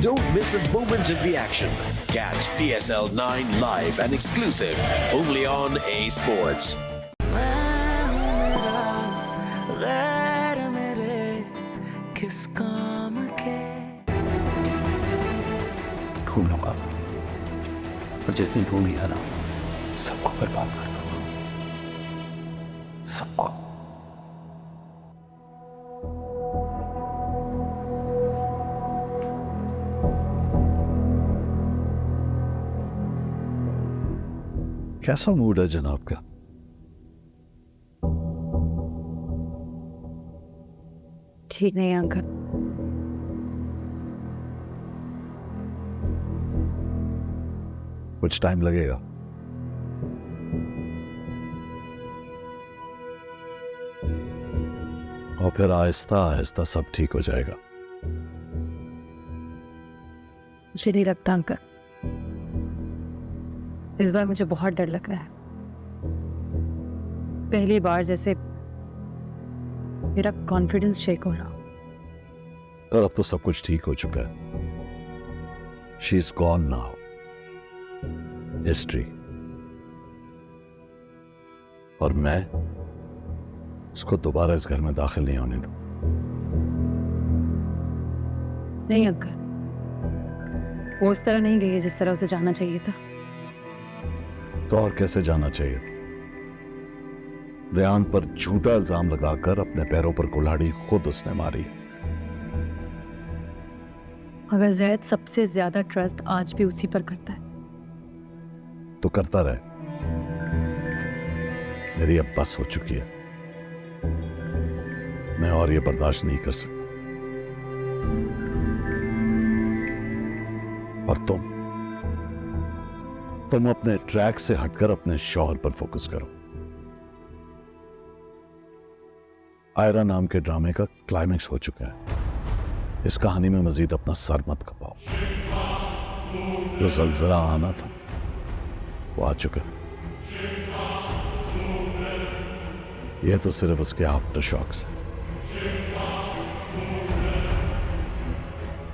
Don't miss a moment of the action. Catch PSL 9 live and exclusive only on A Sports. ढूंढ लूंगा और जिस दिन ढूंढ लिया ना सबको बर्बाद कर दूंगा, सबको। कैसा मूड है जनाब का? ठीक नहीं है अंकल। कुछ टाइम लगेगा। और फिर आहिस्ता आहिस्ता सब ठीक हो जाएगा। मुझे नहीं लगता अंकल, इस बार मुझे बहुत डर लग रहा है। पहली बार जैसे मेरा कॉन्फिडेंस शेक हो रहा। और अब तो सब कुछ ठीक हो चुका है। She is gone now. History. और मैं उसको दोबारा इस घर में दाखिल नहीं होने दूं। नहीं अंकल, वो उस तरह नहीं गई है जिस तरह उसे जाना चाहिए था। तो और कैसे जाना चाहिए था? रेहान पर झूठा इल्जाम लगाकर अपने पैरों पर कुल्हाड़ी खुद उसने मारी। अगर जैद सबसे ज्यादा ट्रस्ट आज भी उसी पर करता है तो करता रहे। मेरी अब बस हो चुकी है। मैं और ये बर्दाश्त नहीं कर सकता। और तुम अपने ट्रैक से हटकर अपने शौहर पर फोकस करो। आयरा नाम के ड्रामे का क्लाइमेक्स हो चुका है। इस कहानी में मजीद अपना सर मत खपाओ। जो जल्जला आना था वो आ चुका। यह तो सिर्फ उसके आफ्टर शॉक्स है।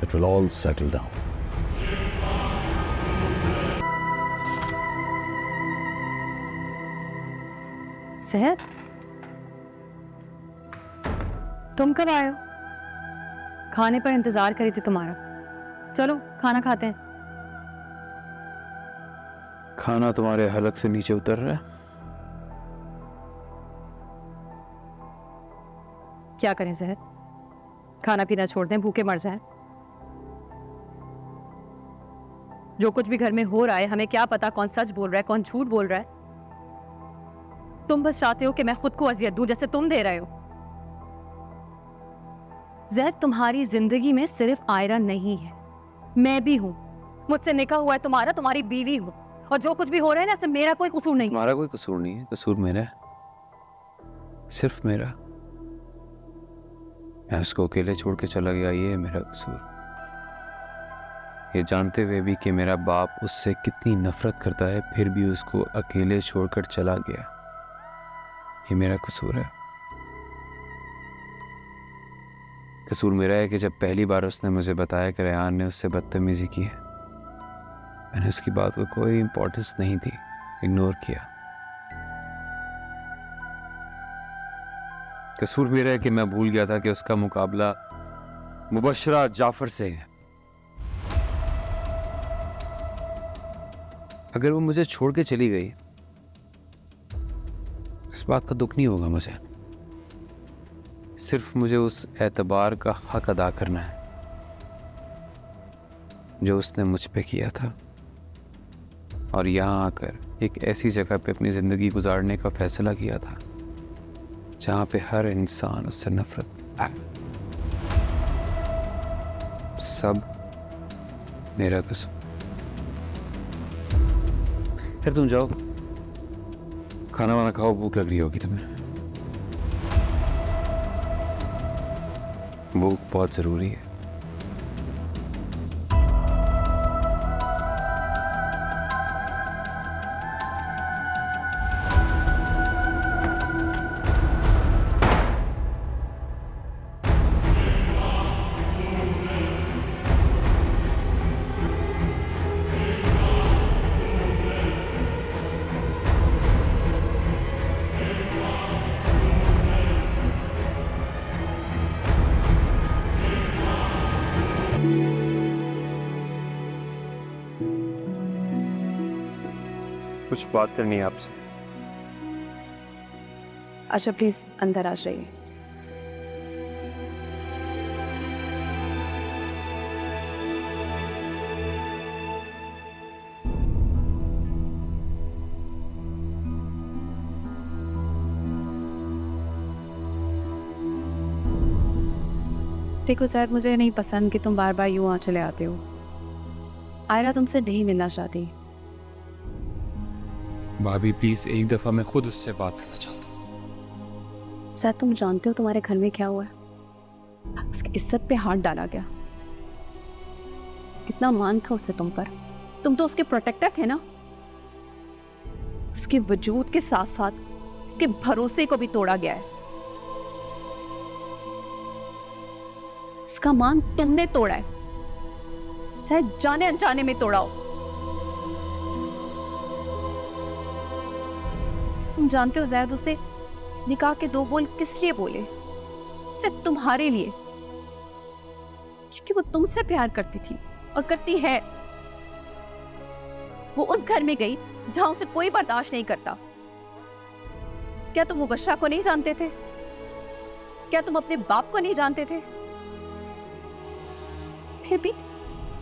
It will all settle down. सेहत, तुम कब आए हो? खाने पर इंतजार करी थी तुम्हारा। चलो खाना खाते हैं। खाना तुम्हारे हलक से नीचे उतर रहा है। क्या करें सेहत, खाना पीना छोड़ दें, भूखे मर जाएं? जो कुछ भी घर में हो रहा है हमें क्या पता कौन सच बोल रहा है कौन झूठ बोल रहा है। तुम बस चाहते हो कि मैं खुद को अजियत दूं जैसे तुम दे रहे हो। जैद, तुम्हारी जिंदगी में सिर्फ आयरा नहीं है, मैं भी हूं। मुझसे निकाह हुआ है तुम्हारा, तुम्हारी बीवी हूं। और जो कुछ भी हो रहा है ना, इसमें मेरा कोई कसूर नहीं। तुम्हारा कोई कसूर नहीं है, कसूर मेरा है, सिर्फ मेरा। मैं उसको अकेले छोड़ के चला गया, ये है मेरा कसूर। ये जानते हुए भी कि मेरा बाप उससे कितनी नफरत करता है, फिर भी उसको अकेले छोड़कर चला गया, ये मेरा कसूर है। कसूर मेरा है कि जब पहली बार उसने मुझे बताया कि रेहान ने उससे बदतमीजी की है, मैंने उसकी बात को कोई इंपॉर्टेंस नहीं दी, इग्नोर किया। कसूर मेरा है कि मैं भूल गया था कि उसका मुकाबला मुबशरा जाफर से है। अगर वो मुझे छोड़ के चली गई, इस बात का दुख नहीं होगा मुझे। सिर्फ मुझे उस एतबार का हक अदा करना है जो उसने मुझ पे किया था, और यहाँ आकर एक ऐसी जगह पे अपनी ज़िंदगी गुजारने का फैसला किया था जहाँ पे हर इंसान उससे नफरत है। सब मेरा कसूर। फिर तुम जाओ, खाना वाना खाओ, भूख लग रही होगी तुम्हें। भूख बहुत ज़रूरी है। कुछ बात करनी है आपसे। अच्छा प्लीज अंदर आ जाइए। देखो शायद मुझे नहीं पसंद कि तुम बार बार यूं आ चले आते हो। आयरा तुमसे नहीं मिलना चाहती। भाभी प्लीज एक दफा मैं खुद उससे बात करना चाहता हूँ। शायद तुम जानते हो तुम्हारे घर में क्या हुआ है। उसकी इज्जत पे हाथ डाला गया। कितना मान था उससे तुम पर। तुम तो उसके प्रोटेक्टर थे ना। उसके वजूद के साथ साथ उसके भरोसे को भी तोड़ा गया है। उसका मान तुमने तोड़ा है, चाहे जाने अनजाने में तोड़ा हो। तुम जानते हो जैद उसे निकाह के 2 बोल किस लिए बोले? सिर्फ तुम्हारे लिए, क्योंकि वो तुमसे प्यार करती थी और करती है। वो उस घर में गई जहां उसे कोई बर्दाश्त नहीं करता। क्या तुम मुबशरा को नहीं जानते थे? क्या तुम अपने बाप को नहीं जानते थे? फिर भी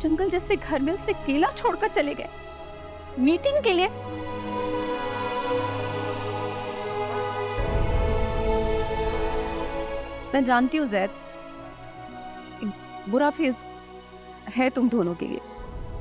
जंगल जैसे घर में उसे अकेला छोड़कर चले गए मीटिंग के लिए। मैं जानती हूँ जैद, एक बुरा फेज है तुम दोनों के लिए।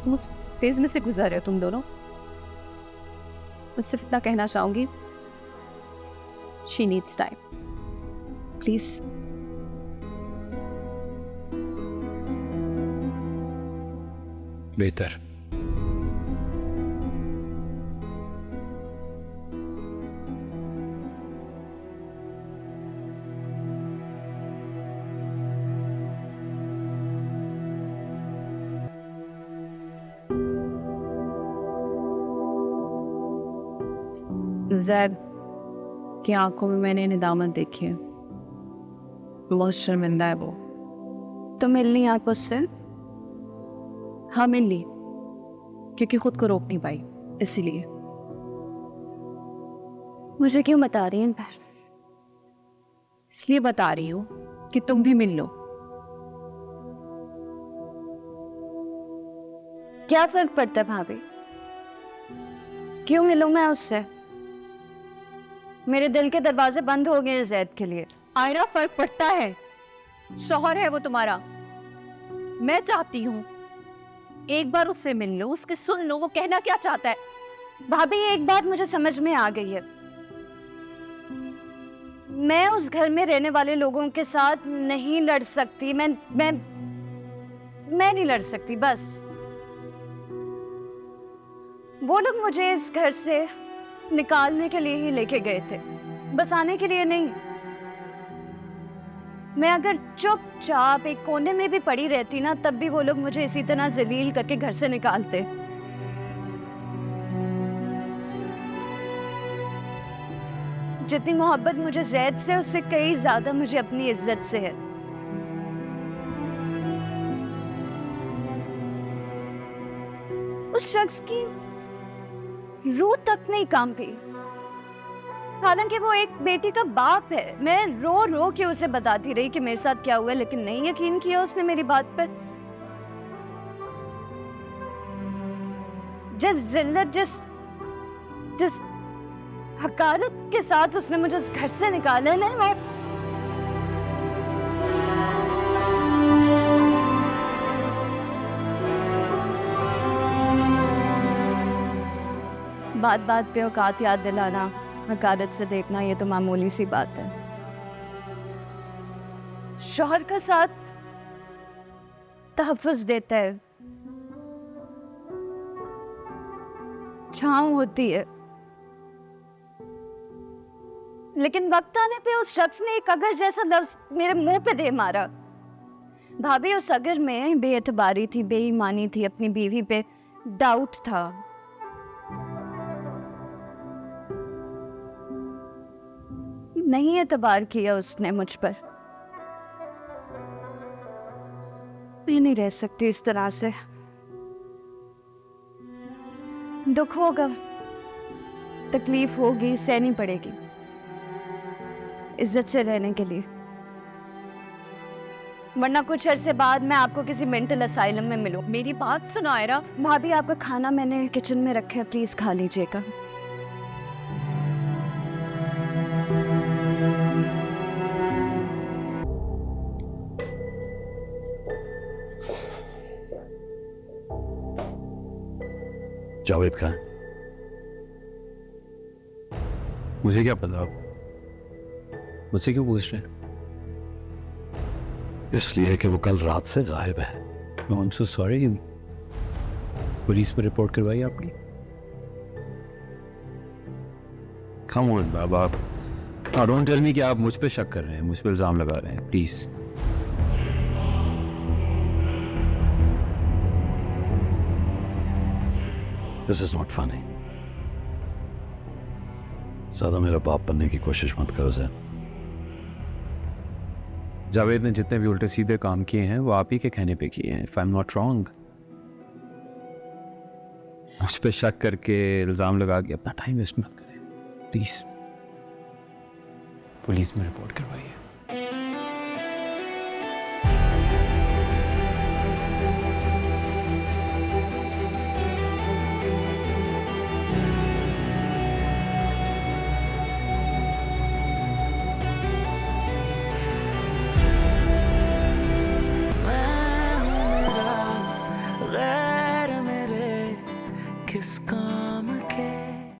तुम उस फेज में से गुजर रहे हो तुम दोनों। मैं सिर्फ इतना कहना चाहूंगी, शी नीड्स टाइम। प्लीज बेहतर। जैद की आंखों में मैंने निदामत देखी है। बहुत शर्मिंदा है वो। तो मिलनी आंख उससे? हाँ मिल ली, क्योंकि खुद को रोक नहीं पाई इसीलिए। मुझे क्यों बता रही हैं? इसलिए बता रही हूँ कि तुम भी मिल लो। क्या फर्क पड़ता है भाभी? क्यों मिलूं मैं उससे? मेरे दिल के दरवाजे बंद हो गए जैद के लिए। आयरा फर्क पड़ता है। शौहर है वो तुम्हारा। मैं चाहती हूँ एक बार उससे मिल लो, उसके सुन लो वो कहना क्या चाहता है। भाभी एक बात मुझे समझ में आ गई है। मैं उस घर में रहने वाले लोगों के साथ नहीं लड़ सकती। मैं नहीं लड़ सकती। बस वो लोग मुझे इस घर से निकालने के लिए ही लेके गए थे, बसाने के लिए नहीं। मैं अगर चुपचाप एक कोने में भी पड़ी रहती ना, तब भी वो लोग मुझे इसी तरह जलील करके घर से निकालते। जितनी मोहब्बत मुझे जैद से, उससे कई ज्यादा मुझे अपनी इज्जत से है। उस शख्स की रूह तक नहीं कांपी। हालांकि वो एक बेटी का बाप है। मैं रो रो के उसे बताती रही कि मेरे साथ क्या हुआ, लेकिन नहीं यकीन किया उसने मेरी बात पर। जिस जिल्लत, जिस हकारत के साथ उसने मुझे उस घर से निकाला ना, मैं बात बात पे औकात याद दिलाना, हकारत से देखना, ये तो मामूली सी बात है। शौहर का साथ तहफ़्फ़ुज़ देता है, छांव होती है, लेकिन वक्त आने पे उस शख्स ने एक अगर जैसा लफ्ज मेरे मुंह पे दे मारा। भाभी उस अगर में बेएतबारी थी, बेईमानी थी, अपनी बीवी पे डाउट था। नहीं एतबार किया उसने मुझ पर। मैं नहीं रह सकती इस तरह से। दुख होगा, तकलीफ होगी, सहनी पड़ेगी इज्जत से रहने के लिए, वरना कुछ अरसे बाद मैं आपको किसी मेंटल असाइलम में मिलूं। मेरी बात सुनो आयरा। भाभी, आपका खाना मैंने किचन में रखा है, प्लीज खा लीजिएगा। जावेद कहाँ है? मुझे क्या पता, आप मुझसे क्यों पूछ रहे हैं? इसलिए कि वो कल रात से गायब है। I am so sorry. Police में रिपोर्ट करवाई आपने? कम ऑन बाबा, डोंट टेल मी कि आप मुझ पे शक कर रहे हैं, मुझ पे इल्जाम लगा रहे हैं, please. This is not funny. ज्यादा मेरा बाप बनने की कोशिश मत करो जैन। जावेद ने जितने भी उल्टे सीधे काम किए हैं वो आप ही के कहने पे किए हैं, if I am not wrong. मुझ पे शक करके इल्जाम लगा के अपना टाइम वेस्ट मत करें प्लीज। पुलिस में रिपोर्ट करवाइए। मैं हूँ मेरा गैर मेरे किसका